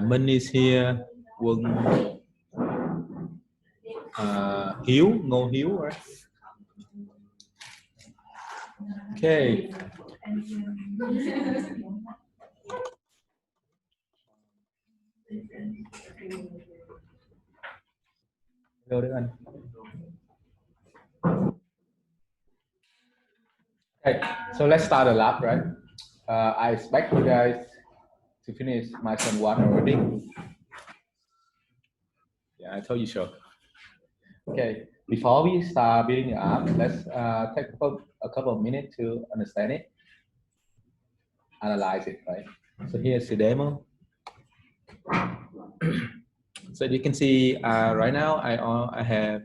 Minh is here. Quân, Hiếu, Ngô Hiếu, right? Okay. Hello Đức Anh. Okay, so let's start the lab, right? I expect you guys to finish my lesson 1 already. Yeah, I told you so. Okay, before we start building the app, let's take a couple of minutes to understand it, analyze it, right? So here's the demo. So you can see right now I have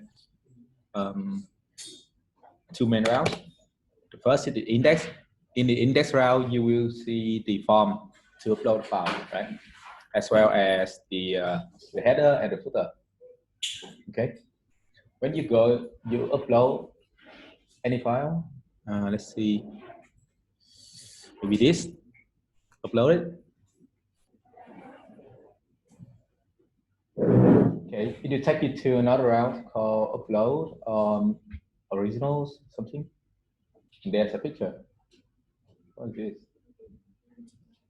2 main routes. The first is the index. In the index route, you will see the form to upload the file, right? As well as the header and the footer. Okay. When you go, you upload any file. Let's see. Maybe this. Upload it. Okay. It will take you to another route called upload on originals something. And there's a picture. What is this?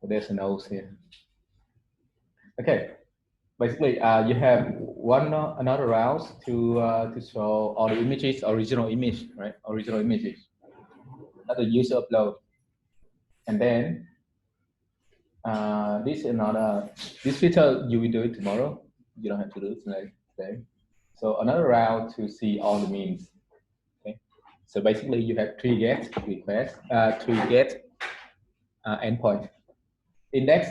There's a nose here. Okay. Basically, you have another route to show all the images, original image, right? Original images that the user upload, and then this feature you will do it tomorrow. You don't have to do it today. So another route to see all the memes. Okay. So basically, you have 3 get requests, 3 get endpoint, index.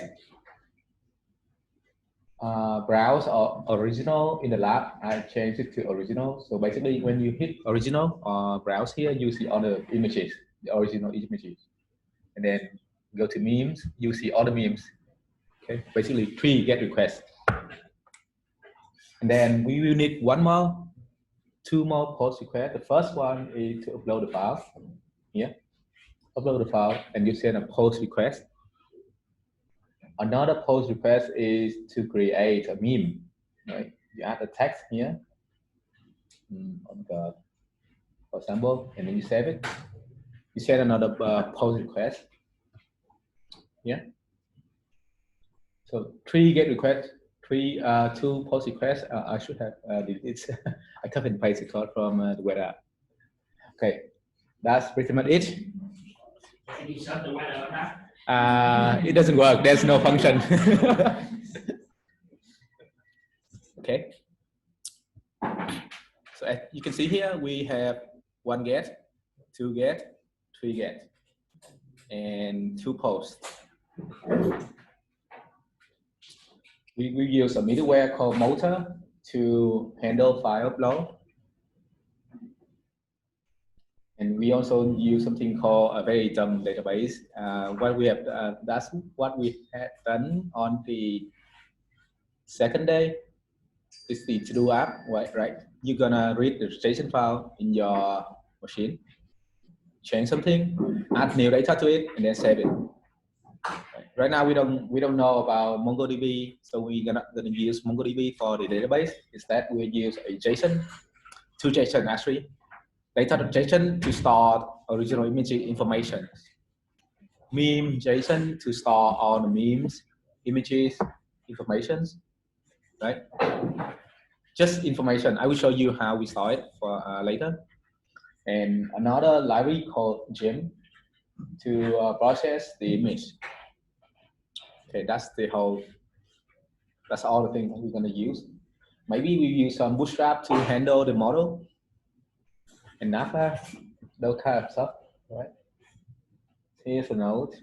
Browse or original in the lab. I changed it to original. So basically, when you hit original or browse here, you see all the images, the original images, and then go to memes, you see all the memes. Okay, basically 3 get requests, and then we will need 2 more post requests. The first one is to upload the file. Here, upload the file, and you send a post request. Another post request is to create a meme, right? You add the text here, for example, and then you save it. You send another post request. Yeah. So 3 get requests, 2 post requests. I should have deleted. I copy and paste the code from the web app. Okay, that's pretty much it. It doesn't work. There's no function. Okay. So as you can see here, we have 1 get, 2 get, 3 get, and 2 posts. We use a middleware called Multer to handle file upload. And we also use something called a very dumb database. What we have, that's what we had done on the second day. It's the to-do app, right? You're gonna read the JSON file in your machine, change something, add new data to it, and then save it. Right now we don't know about MongoDB, so we're gonna use MongoDB for the database. Instead, we use a JSON, 2 JSON actually. Data.json to store original image information. Meme JSON to store all the memes, images, informations, right? Just information. I will show you how we store it for later. And another library called gem to process the image. Okay, that's all the things we're gonna use. Maybe we use some Bootstrap to handle the model. And Napa, those kind of stuff, right? Here's a note,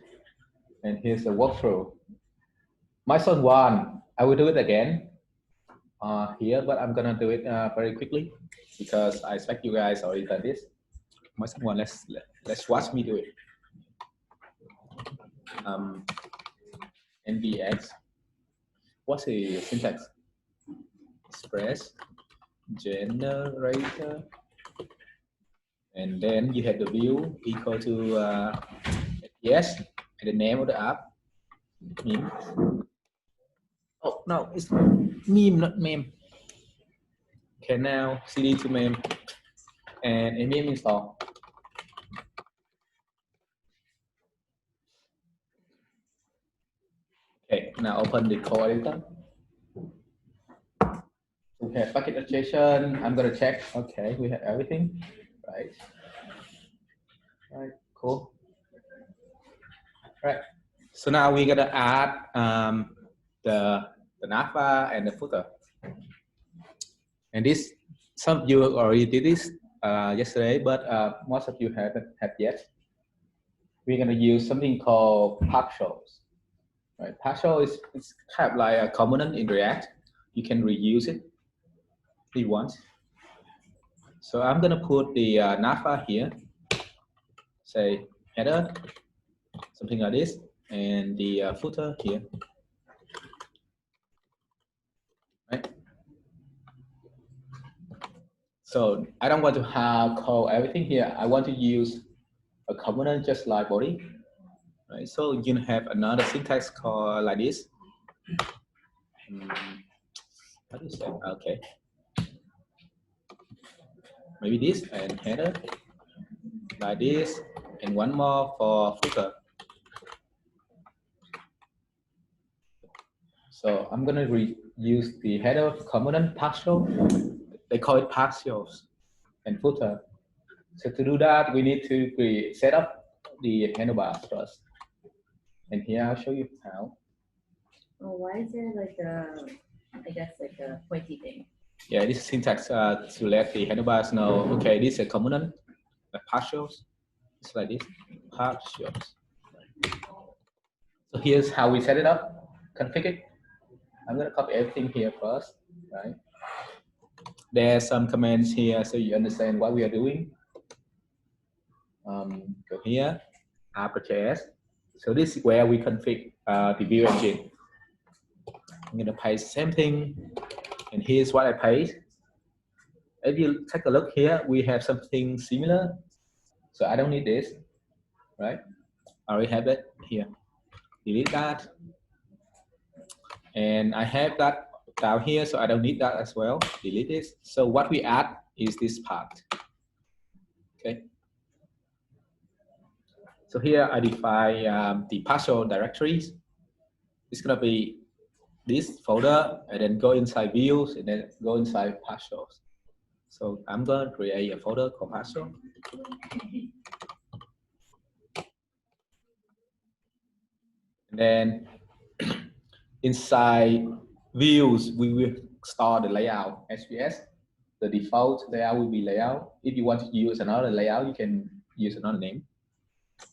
and here's a walkthrough. Milestone 1, I will do it again here, but I'm gonna do it very quickly because I expect you guys already done this. Milestone 1, let's watch me do it. NVX. What's the syntax? Express generator. and then you have the view equal to yes, and the name of the app. Meme. Oh no, it's meme, not meme. Okay, now cd to meme and a meme install. Okay, now open the core editor. We have packet adjacent. I'm gonna check. Okay, we have everything, right? Right, cool. Right. So now we're gonna add the navbar and the footer. And this, some of you already did this yesterday, but most of you haven't yet. We're gonna use something called partials. Right, partial is it's kind of like a component in React. You can reuse it if you want. So I'm gonna put the navbar here. Say header, something like this, and the footer here. Right. So I don't want to call everything here. I want to use a component just like body. Right. So you can have another syntax called like this. How do you say? Okay. Maybe this and header like this, and one more for footer. So I'm gonna use the header component partial. They call it partials and footer. So to do that, we need to set up the handlebars first. And here I'll show you how. Oh, why is there like a, I guess like a pointy thing? Yeah, this is syntax to let the handlebars know, okay, this is a component, the partials. It's like this, partials. So here's how we set it up, configure it. I'm gonna copy everything here first, right? There's some commands here so you understand what we are doing. Go here, app.js. So this is where we configure the view engine. I'm gonna paste the same thing, and here's what I paste. If you take a look here, we have something similar. So I don't need this, right? I already have it here. Delete that. And I have that down here, so I don't need that as well. Delete this. So what we add is this part. Okay. So here I define the partial directories. It's gonna be this folder, and then go inside views, and then go inside partials. So I'm gonna create a folder called partial. And then inside views, we will store the layout HVS. The default layout will be layout. If you want to use another layout, you can use another name.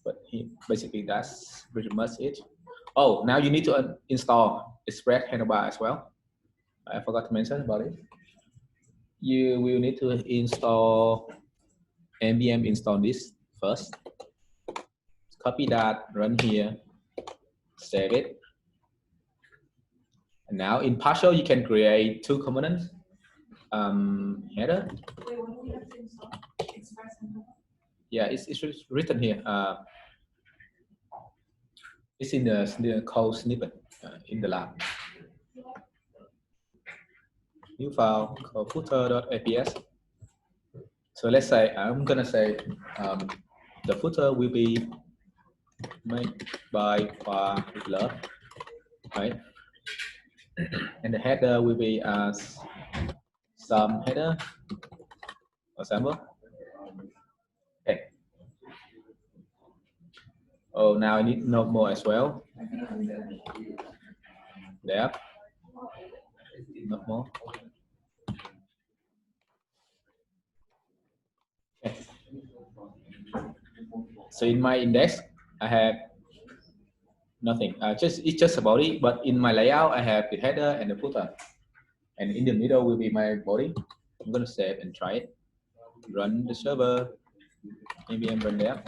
But basically, that's pretty much it. Oh, now you need to install Express handlebar as well. I forgot to mention about it. You will need to install npm install this first. Copy that, run here, save it. And now in partial, you can create two components. Header. Wait, what do we have to install? Express handlebar? Yeah, it's written here. It's in the code snippet in the lab. New file called footer.aps. So let's say I'm gonna say the footer will be made by with love, right? And the header will be as some header or sample. Okay. Oh, now I need no more as well. There. Not more. Okay. So in my index, I have nothing. It's just a body, but in my layout, I have the header and the footer, and in the middle will be my body. I'm gonna save and try it. Run the server. Maybe I'm run there.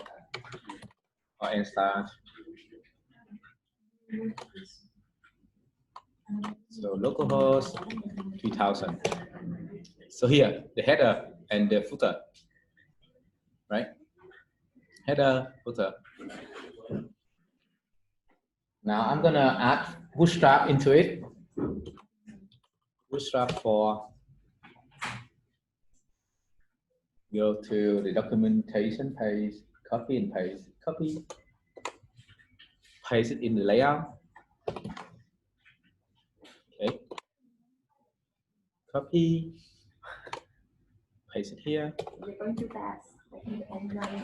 Or and start. So localhost 3000. So here the header and the footer. right? Header, footer. Now I'm gonna add bootstrap into it. Bootstrap for, go to the documentation page, copy and paste, copy, paste it in the layout. Okay, copy, paste it here. You're going too fast.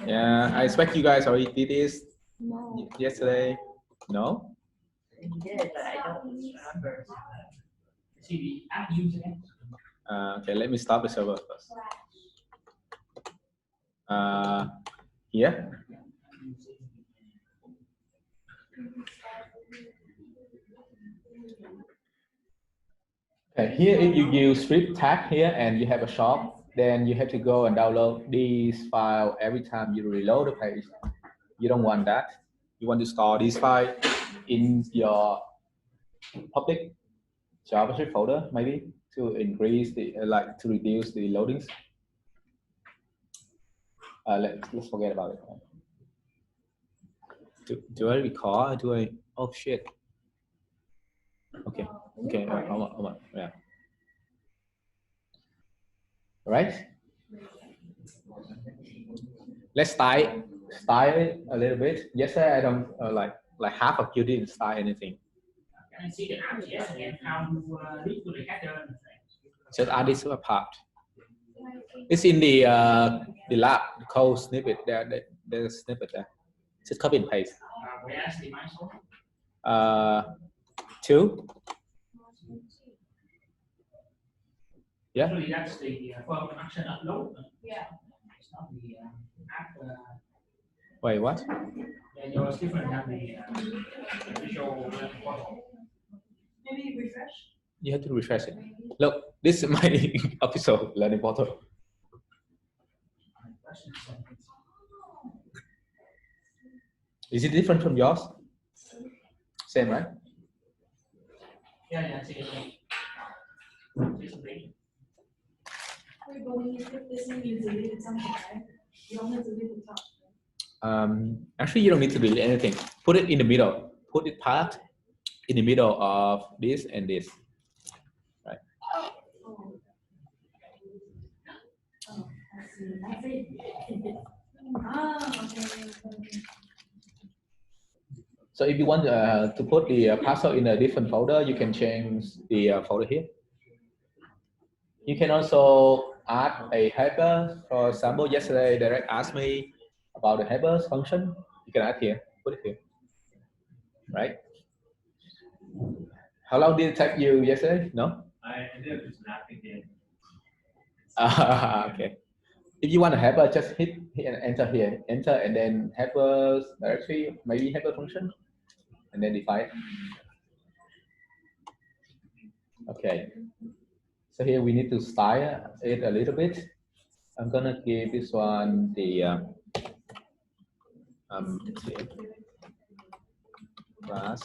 Yeah, I expect you guys already did this No. yesterday. No? You did, but I don't remember. Okay, let me stop the server first. Here. Okay, here if you use strip tag here and you have a shop, then you have to go and download this file every time you reload the page. You don't want that. You want to store this file in your public JavaScript folder, maybe to increase the like to reduce the loadings. Let's forget about it. Do I record? Do I? Oh shit. Okay. Okay. Hold on. Yeah. All right. Let's style it a little bit. Yesterday I don't like half of you didn't style anything. Just add this part. It's in the lab, the code snippet. There's a snippet there. Just copy and paste. 2. Yeah. Actually, that's the firm action upload. Yeah. It's not the app. Wait, what? Yeah, yours different than the visual portal. Maybe refresh. You have to refresh it. Look, this is my official learning portal. Is it different from yours? Same, right? Yeah, it's Wait, but when you put this in, you deleted something, right? You only delete the top. Actually, you don't need to delete anything. Put it in the middle. Put it part in the middle of this and this. Right. Oh, I see. That's it. Okay. So if you want to put the password in a different folder, you can change the folder here. You can also add a header. For example, yesterday Derek asked me about the headers function. You can add here, put it here, right? How long did it take you yesterday? No? I did nothing there. Okay. If you want a header, just hit and enter here. Enter and then headers directory, maybe header function, and then define. Okay. So here we need to style it a little bit. I'm gonna give this one the class.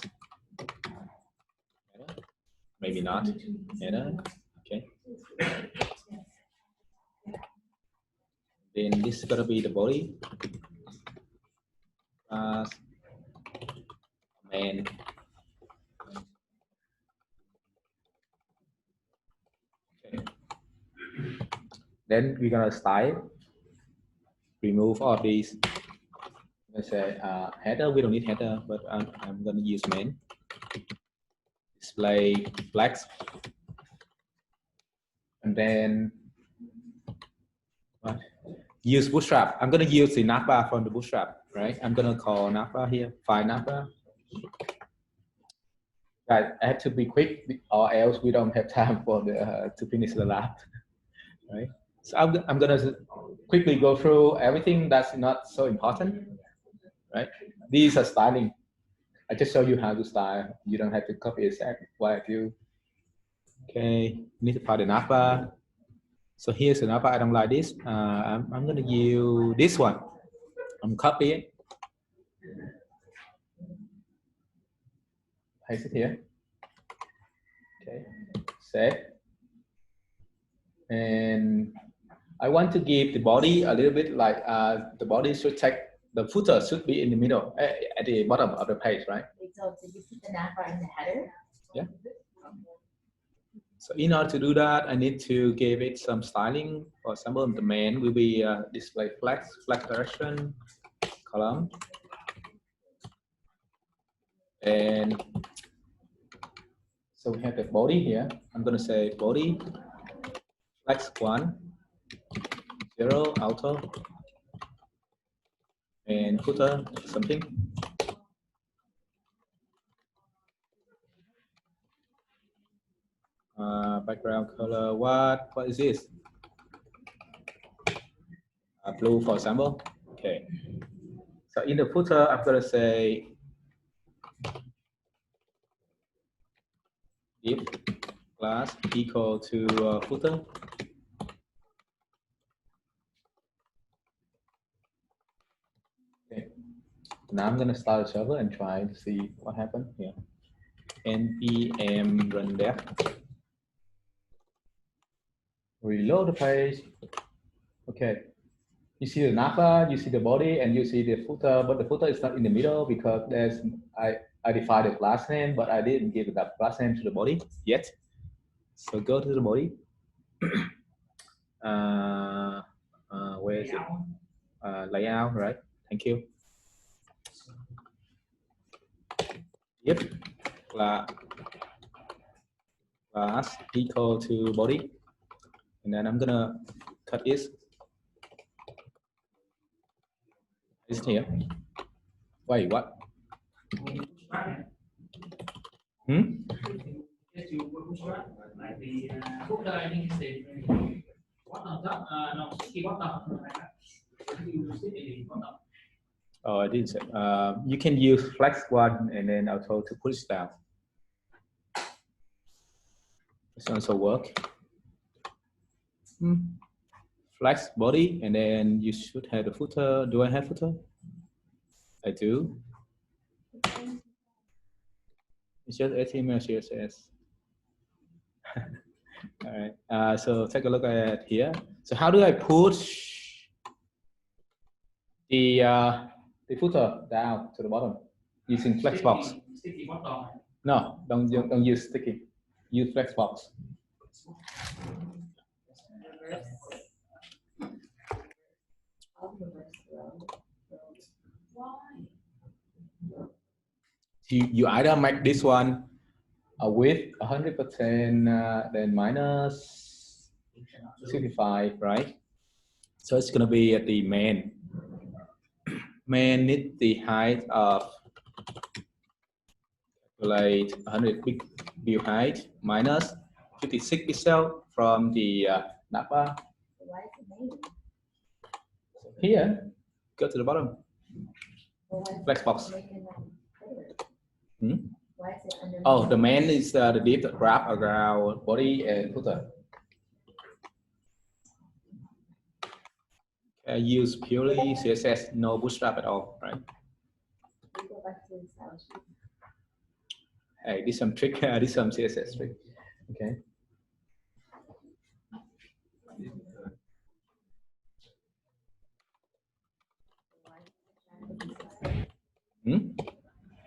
Maybe not. Okay. Then this is gonna be the body. Class main. Okay. Then we're gonna style. Remove all these. Let's say header. We don't need header, but I'm gonna use main. Display flex. And then what? Use bootstrap. I'm gonna use the navbar from the bootstrap, right? I'm gonna call navbar here, file navbar. Guys, I have to be quick, or else we don't have time for the to finish the lab, right? So I'm gonna quickly go through everything that's not so important, right? These are styling. I just show you how to style. You don't have to copy exactly what I do. Okay, need to find the navbar. So here's the navbar. I don't like this. I'm gonna use this one. I'm copying it. Paste it here. Okay, save. And I want to give the body a little bit like the body should take, the footer should be in the middle, at the bottom of the page, right? So did you put the navbar in the header? Yeah. So in order to do that, I need to give it some styling. For example, the main will be display flag direction, column. And so we have the body here. I'm going to say body, flex 1, 0, auto, and footer something. Background color, what is this? Blue, for example. Okay. So in the footer, I'm going to say if class equal to footer. Okay. Now I'm going to start a server and try to see what happened here. npm run dev. Reload the page. Okay. You see the navbar, you see the body, and you see the footer, but the footer is not in the middle because there's I defined the class name, but I didn't give that class name to the body yet. So go to the body. Where is it? Layout, right? Thank you. Yep. Class equal to body, and then I'm gonna cut this. Is it here? Wait, what? Hmm? Yes, you push right, like the footer, I think is the bottom top, no, sticky bottom, like that. You stick it in bottom. Oh, I didn't say. You can use flex 1 and then auto to push down. This also work. Flex body, and then you should have the footer. Do I have footer? I do. It's just HTML, CSS. All right. So take a look at here. So how do I push the footer down to the bottom using Flexbox? Sticky bottom. No, don't use sticky. Use Flexbox. You either make this one with 100%, then minus 65, right? So it's going to be at the main. Main needs the height of calculate 100 view height minus 56 pixel from the navbar. Why is it named? Here, go to the bottom. Flexbox. Why is it under? Oh, the main is the div that wrap around body and footer. I use purely CSS, no bootstrap at all, right? Go back to the style sheet. I did some trick, I did some CSS trick. Okay.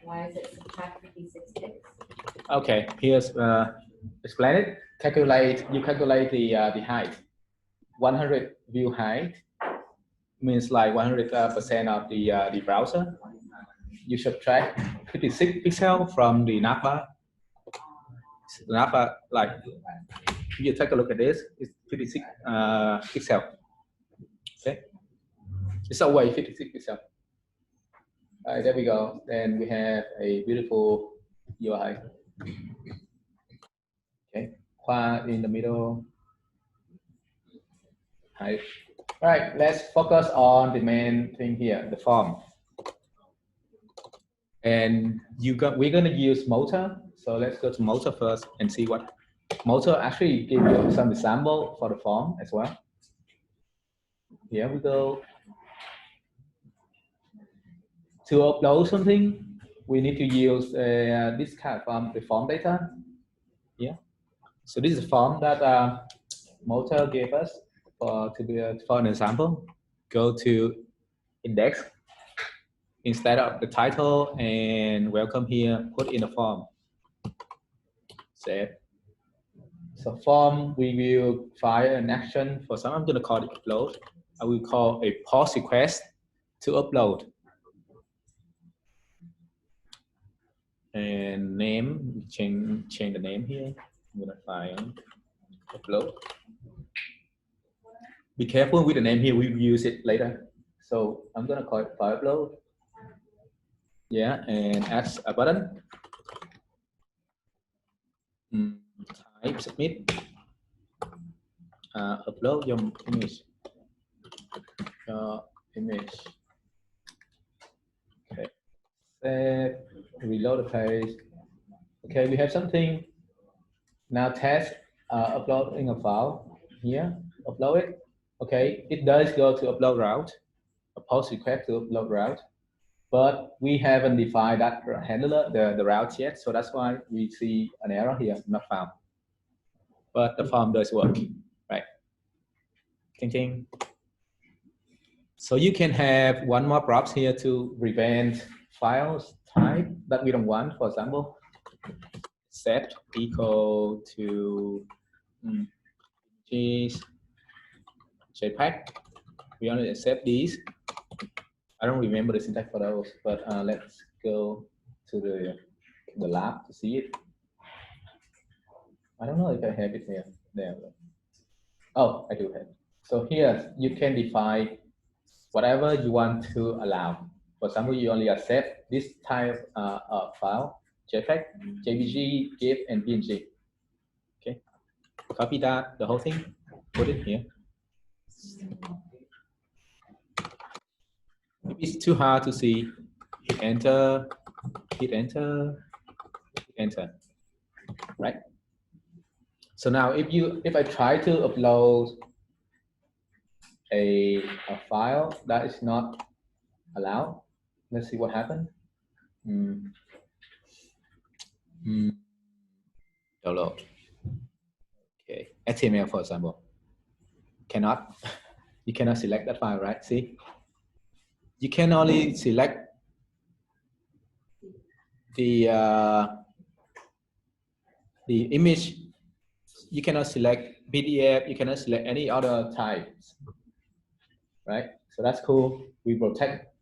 Why is it subtract 56 ticks? Okay, here's explain it. You calculate the height. 100 view height means like 100% of the browser. You subtract 56 pixel from the navbar. The navbar, like if you take a look at this, it's 56 pixel. Okay, it's away 56 pixel. All right, there we go. Then we have a beautiful UI. Okay, quad in the middle. Right. All right, let's focus on the main thing here, the form. And we're going to use Multer. So let's go to Multer first and see what Multer actually give you some example for the form as well. Here we go. To upload something, we need to use this kind of form, the form data. Yeah. So this is a form that Multer gave us. for an example, go to index instead of the title and welcome here, put in a form. Save. So form, we will fire an action. For some, I'm going to call it upload. I will call a post request to upload. And name, change the name here. I'm going to fire upload. Be careful with the name here. We will use it later. So I'm going to call it file upload. Yeah, and add a button. Type submit. Upload your image. Okay. Save. Reload the page. Okay, we have something. Now test uploading a file here. Upload it. Okay, it does go to upload route. A post request to upload route. But we haven't defined that handler, the route yet, so that's why we see an error here, not found. But the form does work, right? Ting ting. So you can have one more props here to prevent files type that we don't want. For example, set equal to JPEG. We only accept these. I don't remember the syntax for those, but let's go to the lab to see it. I don't know if I have it here. There. Oh, I do have. So here you can define whatever you want to allow. For example, you only accept this type of file: JPEG, JPG, GIF, and PNG. Okay, copy that, the whole thing, put it here. If it's too hard to see, hit enter, hit enter, hit enter. Right. So now, if I try to upload a file that is not allowed, let's see what happened. Download. Okay, HTML for example. Cannot. You cannot select that file, right? See, you can only select the image. You cannot select PDF. You cannot select any other types, right? So that's cool. We protect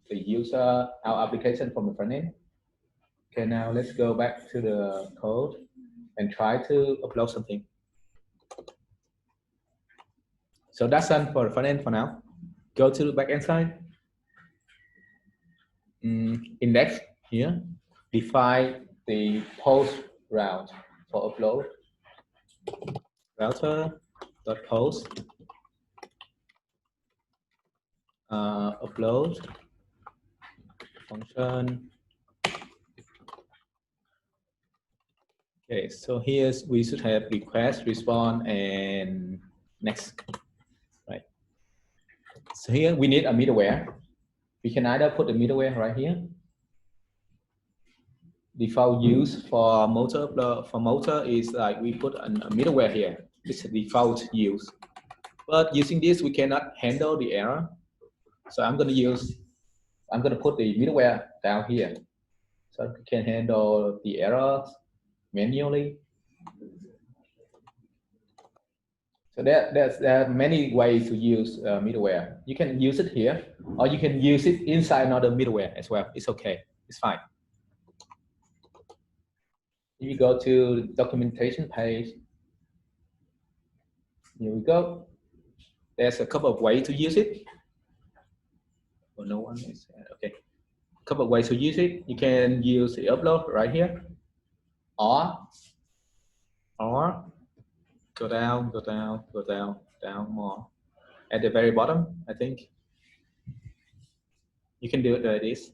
the user, our application from the front end. Okay, now let's go back to the code and try to upload something. So that's done for the front end for now. Go to the back end side. Index here. Define the post route for upload. Router.post upload function. Okay, so here's we should have request, response, and next, right? So here we need a middleware. We can either put the middleware right here. Default use for Multer is like we put a middleware here. It's a default use. But using this, we cannot handle the error. So I'm going to put the middleware down here. So we can handle the errors manually. So there are many ways to use middleware. You can use it here, or you can use it inside another middleware as well. It's okay. It's fine. If you go to the documentation page, here we go. There's a couple of ways to use it. Oh, no one is okay. A couple of ways to use it. You can use the upload right here, or go down, go down, go down, down more. At the very bottom, I think. You can do it like this.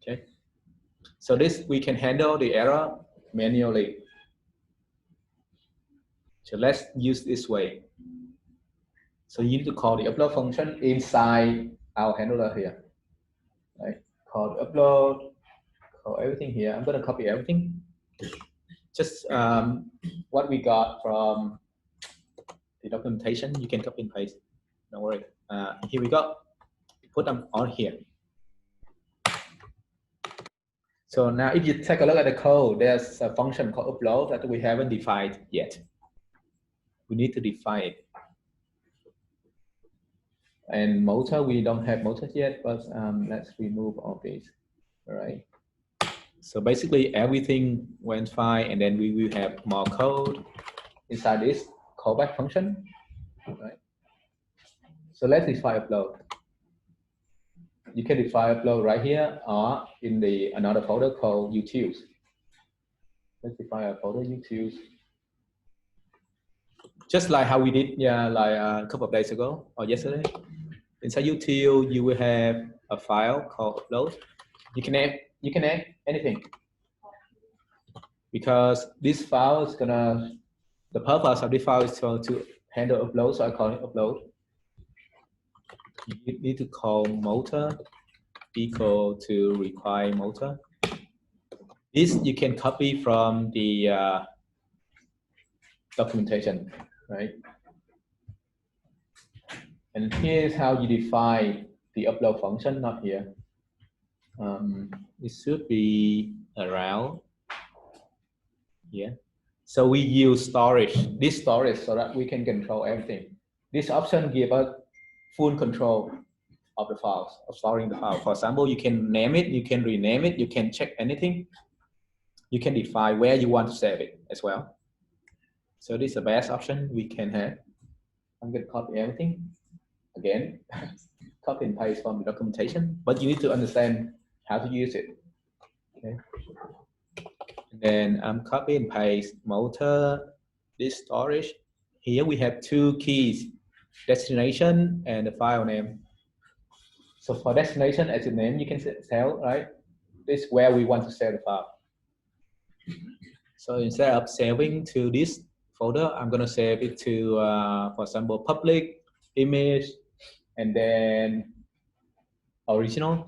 Okay. So this, we can handle the error manually. So let's use this way. So you need to call the upload function inside our handler here. Right? Call the upload, call everything here. I'm going to copy everything. Just what we got from the documentation, you can copy and paste. Don't worry. Here we go. Put them on here. So now if you take a look at the code, there's a function called upload that we haven't defined yet. We need to define it. And Multer, we don't have Multer yet, but let's remove all these. All right. So basically everything went fine, and then we will have more code inside this callback function. All right. So let's define upload. You can define upload right here or in the another folder called utils. Let's define a folder utils. Just like how we did like a couple of days ago or yesterday. Inside util, you will have a file called upload. You can add anything, because this file is the purpose of this file is to handle upload, so I call it upload. You need to call Multer equal to require Multer. This you can copy from the documentation, right? And here's how you define the upload function, not here. It should be around here. So we use storage, this storage, so that we can control everything. This option gives us full control of the files, of storing the file. For example, you can name it, you can rename it, you can check anything. You can define where you want to save it as well. So this is the best option we can have. I'm going to copy everything again, copy and paste from the documentation, but you need to understand how to use it. Okay. And then copy and paste Multer, this storage. Here we have two keys, destination and the file name. So for destination, as a name, you can tell, right? This is where we want to save the file. So instead of saving to this folder, I'm going to save it to, for example, public, image, and then original.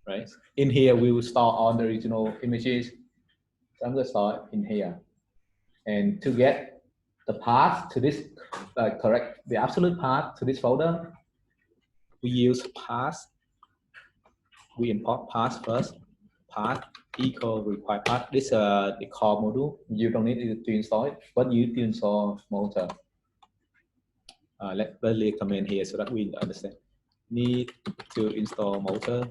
Right? In here, we will store all the original images. So I'm going to store in here. And to get the path to this, the absolute path to this folder, we use path. We import path first. Path equal require path. This is the core module. You don't need to install it, but you need to install Multer. Let's leave comment here so that we understand. Need to install Multer.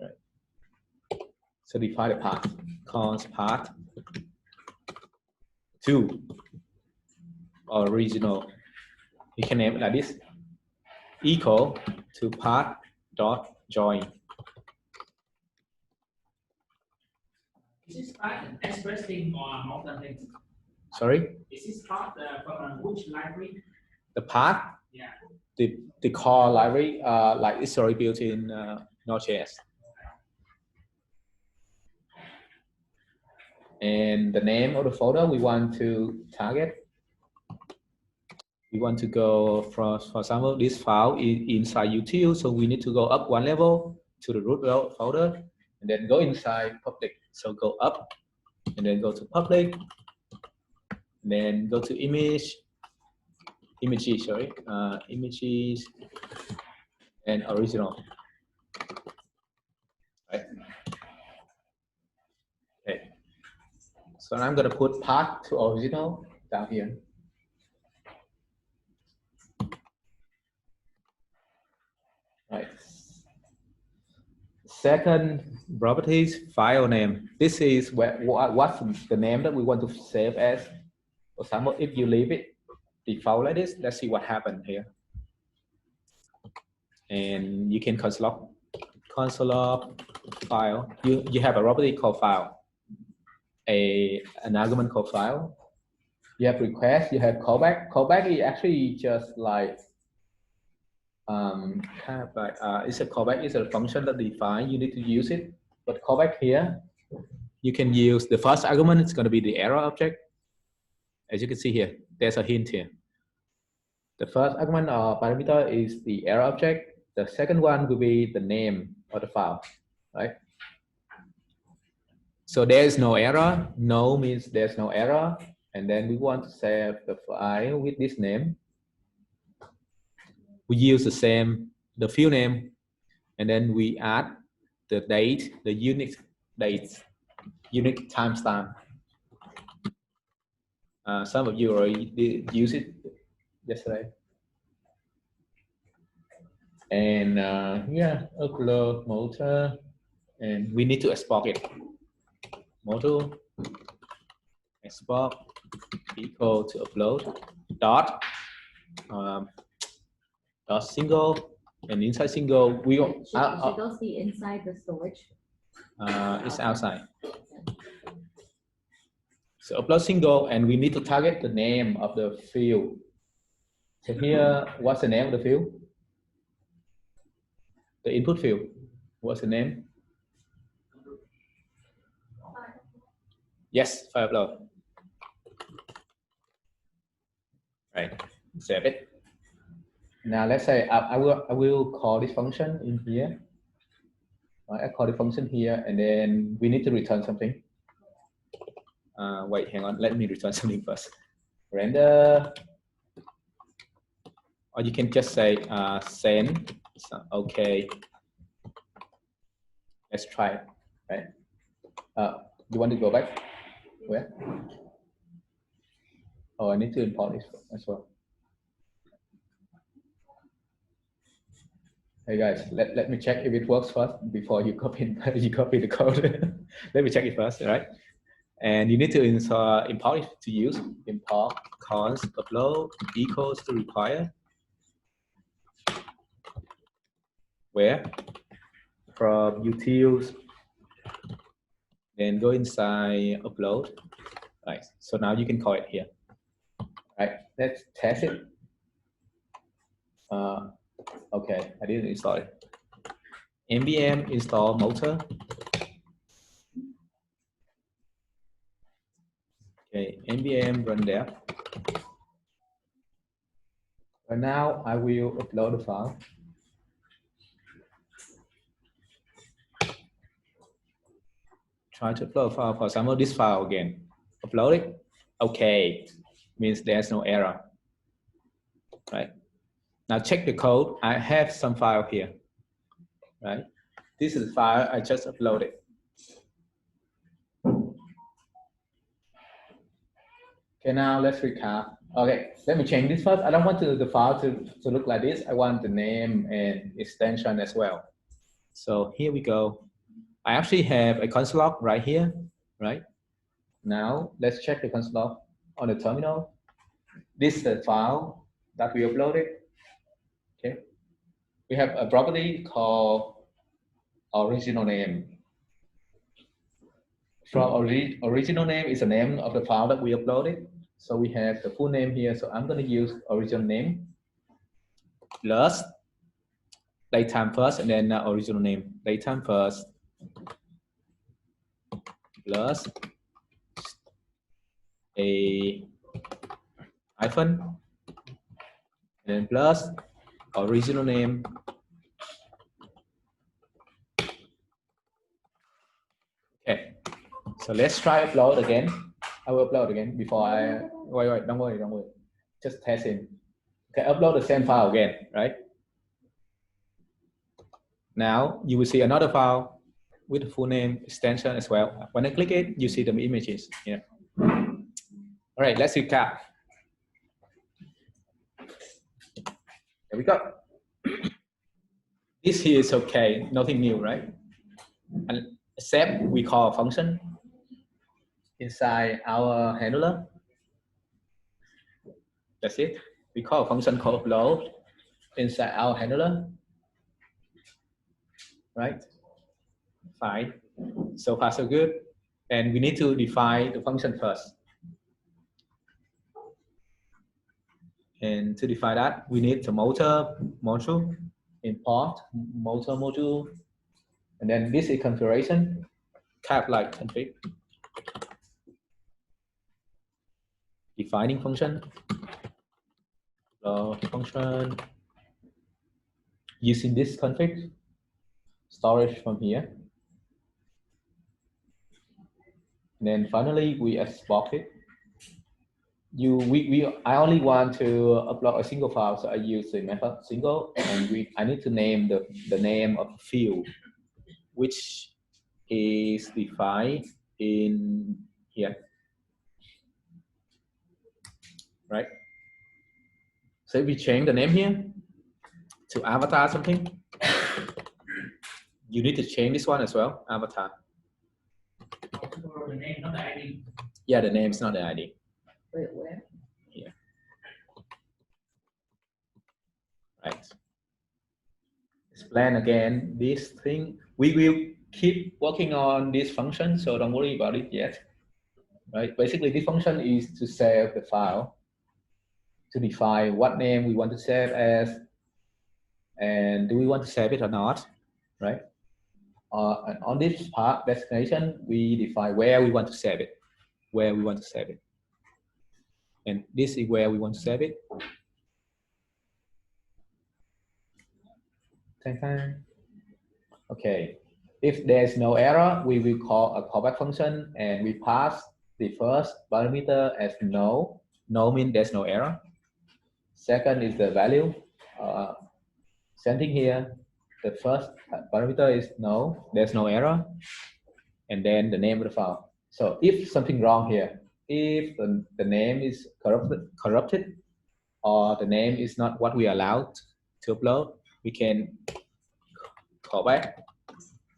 Right. So define the path. Cons path to original. You can name it like this. Equal to path dot join. Is this part expressing or Multer things? Sorry? Is this part from which library? The path? Yeah. The core library, like it's already built in Node.js. And the name of the folder we want to target. We want to go for example, this file is inside util, so we need to go up one level to the root folder, and then go inside public. So go up, and then go to public, and then go to images, images, and original. Right. Okay. So I'm going to put path to original down here. Right. Second properties, file name. This is what's the name that we want to save as. For example, if you leave it default like this, let's see what happened here. And you can console file. You have a property called file, an argument called file. You have request, you have callback. Callback is actually just like kind of like it's a callback is a function that define, you need to use it. But callback here, you can use the first argument, it's going to be the error object. As you can see here, there's a hint here. The first argument or parameter is the error object. The second one will be the name of the file, right? So there's no error. No means there's no error. and then we want to save the file with this name. We use the field name, and then we add the date, the unique dates, unique timestamp. Some of you already did use it yesterday. And yeah, upload Multer, and we need to export it. Multer export equal to upload dot dot single, and inside single we go. Should those be inside the storage? It's outside. So upload single, and we need to target the name of the field. So here, what's the name of the field? The input field. What's the name? Yes, file upload. Right. Save it. Now let's say I will call this function in here. I call the function here, and then we need to return something. Wait, hang on. Let me return something first. Render, or you can just say send. So, okay. Let's try it. Right. You want to go back? Where? Oh, I need to import this as well. Hey guys, let me check if it works first before you copy the code. Let me check it first, right? And you need to import it to use. Import const upload equals to require. Where? From utils. Then go inside upload. Right. So now you can call it here. Right. Let's test it. Okay, I didn't install it. npm install Multer. Okay, npm run dev. And now I will upload the file. Try to upload a file, for example, this file again. Upload it. Okay, means there's no error. Right. Now check the code. I have some file here. Right. This is the file I just uploaded. Okay, now let's recap. Okay, let me change this first. I don't want the file to look like this. I want the name and extension as well. So here we go. I actually have a console log right here, right? Now let's check the console log on the terminal. This is the file that we uploaded. Okay. We have a property called original name. From original name is the name of the file that we uploaded. So we have the full name here. So I'm going to use original name plus date time first, and then original name. Date time first plus a hyphen, and then plus original name okay. So let's try upload again. I will upload again before I wait, don't worry, just test it. Okay, upload the same file again, right? Now you will see another file with the full name extension as well. When I click it, you see the images here. All right, let's recap. There we go. This here is okay, nothing new, right? And except we call a function inside our handler. That's it. We call a function called upload inside our handler. Right? Fine. So far so good. And we need to define the function first. And to define that, we need the Multer module, import Multer module, and then this is configuration, cap like config, defining function, function, using this config, storage from here. And then finally we export it. I only want to upload a single file, so I use the method single, and I need to name the name of the field, which is defined in here, right? So if we change the name here to avatar something, you need to change this one as well, avatar. For the name, not the ID. Yeah, the name is not the ID. Wait, where? Here. Right. Explain again this thing. We will keep working on this function, so don't worry about it yet. Right. Basically, this function is to save the file, to define what name we want to save as, and do we want to save it or not, right? And on this part destination, we define where we want to save it, and this is where we want to save it. Okay, if there's no error, we will call a callback function, and we pass the first parameter as no. No means there's no error. Second is the value. Sending here, the first parameter is no, there's no error, and then the name of the file. So if something wrong here, if the name is corrupted, or the name is not what we allowed to upload, we can call back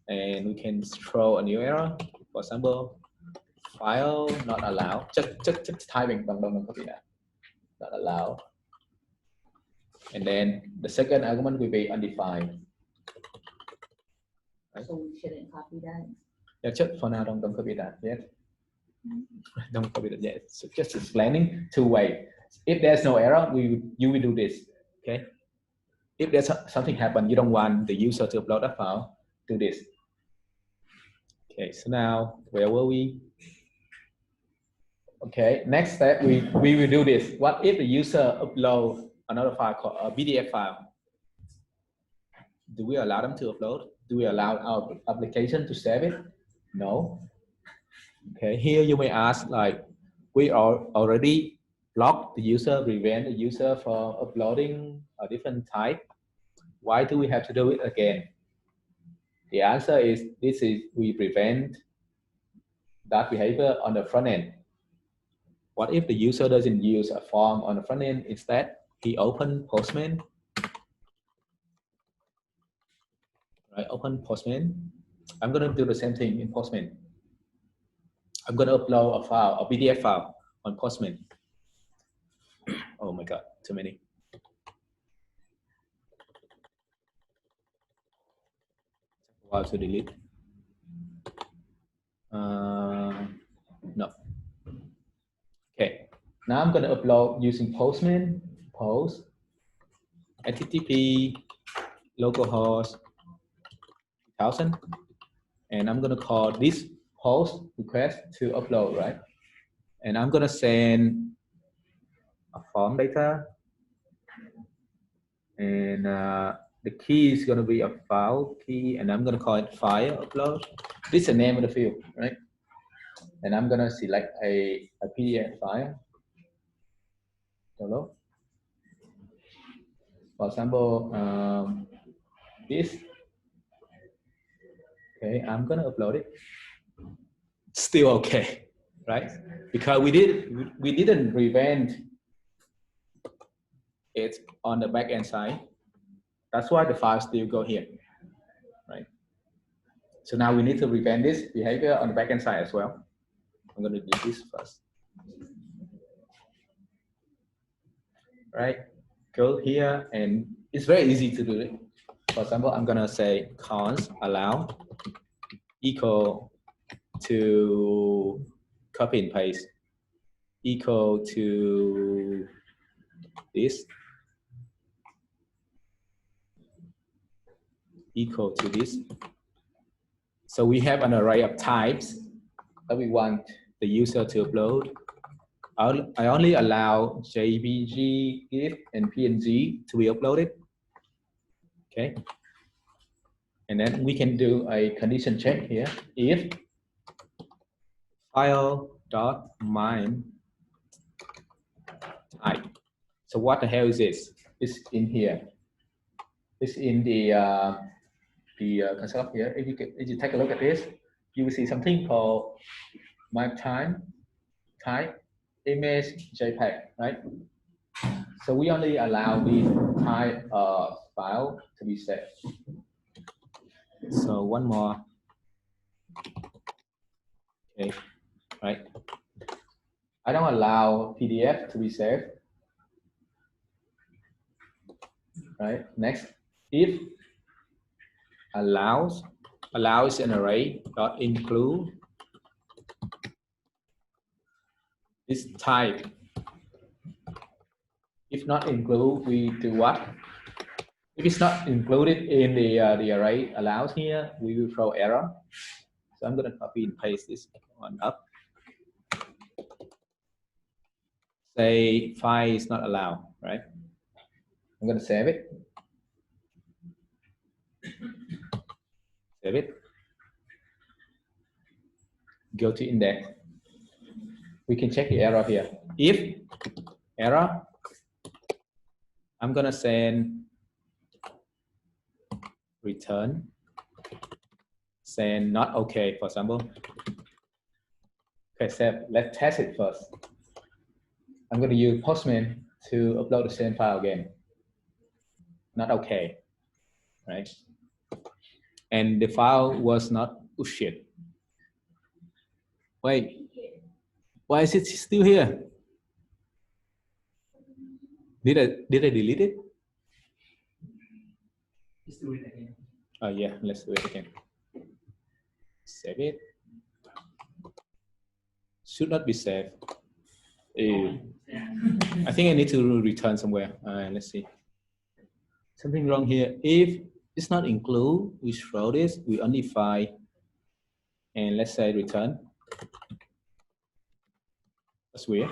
and we can throw a new error. For example, file not allowed. Just typing not allowed. And then the second argument will be undefined. Right? So we shouldn't copy that. Yeah, just for now, don't copy that yet. Don't copy that yet. So just explaining two ways. If there's no error, you will do this. Okay. If there's something happen, you don't want the user to upload that file, do this. Okay. So now, where were we? Okay. Next step, we will do this. What if the user upload another file called a PDF file? Do we allow them to upload? Do we allow our application to save it? No. Okay, here you may ask, like, we are already blocked the user, prevent the user from uploading a different type. Why do we have to do it again? The answer is we prevent that behavior on the front end. What if the user doesn't use a form on the front end? Instead, he open Postman. Right, open Postman. I'm gonna do the same thing in Postman. I'm going to upload a file, a PDF file on Postman. Oh my God, too many. A while to delete. No. Okay, now I'm going to upload using Postman, post, HTTP, localhost 1000, and I'm going to call this post request to upload, right? And I'm going to send a form data, and the key is going to be a file key, and I'm going to call it file upload. This is the name of the field, right? And I'm going to select a PDF file. Download. For example, this. Okay, I'm going to upload it. Still okay, right? Because we didn't prevent it on the back end side. That's why the file still go here, right? So now we need to prevent this behavior on the back end side as well. I'm going to do this first. Right? Go here, and it's very easy to do it. For example, I'm going to say const allow equal to copy and paste equal to this equal to this. So we have an array of types that we want the user to upload. I only allow JPG, GIF, and PNG to be uploaded. Okay. And then we can do a condition check here. If file.mine type. So what the hell is this? It's in here. It's in the concept here. If you take a look at this, you will see something called my type image JPEG, right? So we only allow this type of file to be saved. So one more. Okay, right. I don't allow PDF to be saved. Right. Next, if allows an array dot include this type. If not include, we do what? If it's not included in the array allows here, we will throw error. So I'm going to copy and paste this one up. Say file is not allowed, right? I'm going to save it. Save it. Go to index. We can check the error here. If error, I'm going to send return, send not okay, for example. Okay, save. Let's test it first. I'm going to use Postman to upload the same file again. Not okay, right? And the file was not, oh shit. Wait, why is it still here? Did I delete it? Let's do it again. Oh yeah, let's do it again. Save it. Should not be saved. Ew. I think I need to return somewhere. Let's see. Something wrong here. If it's not include, we throw this, we only find, and let's say return. That's weird.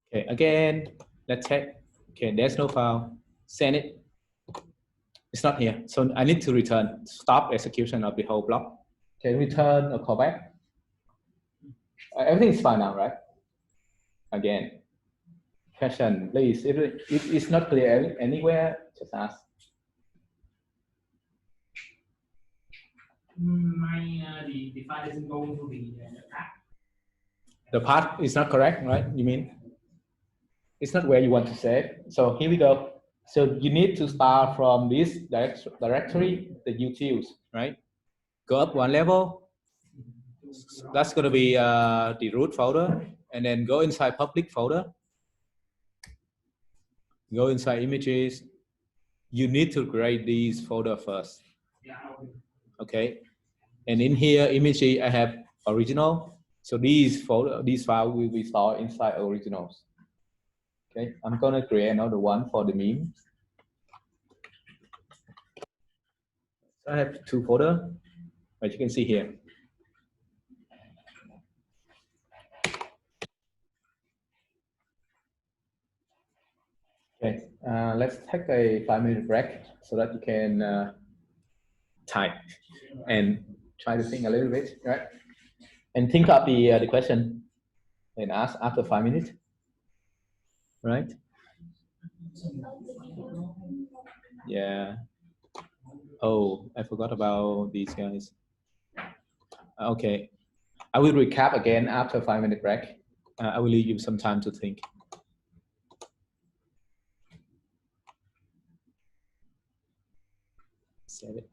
Okay, again, let's check. Okay, there's no file. Send it. It's not here. So I need to return. Stop execution of the whole block. Okay, return or call back. Everything is fine now, right? Again, question, please. If it's not clear anywhere, just ask. The file isn't going to the path. The path is not correct, right? You mean? It's not where you want to save. So here we go. So you need to start from this directory that you choose, right? Go up one level. That's going to be the root folder, and then go inside public folder. Go inside images. You need to create these folder first. Yeah. Okay. And in here, image I have original. So these file will be stored inside originals. Okay. I'm gonna create another one for the meme. So I have two folders, as you can see here. Okay, let's take a 5-minute break so that you can type and try to think a little bit, right? And think of the question and ask after 5 minutes, right? Yeah. Oh, I forgot about these guys. Okay, I will recap again after 5-minute break. I will leave you some time to think. Save it.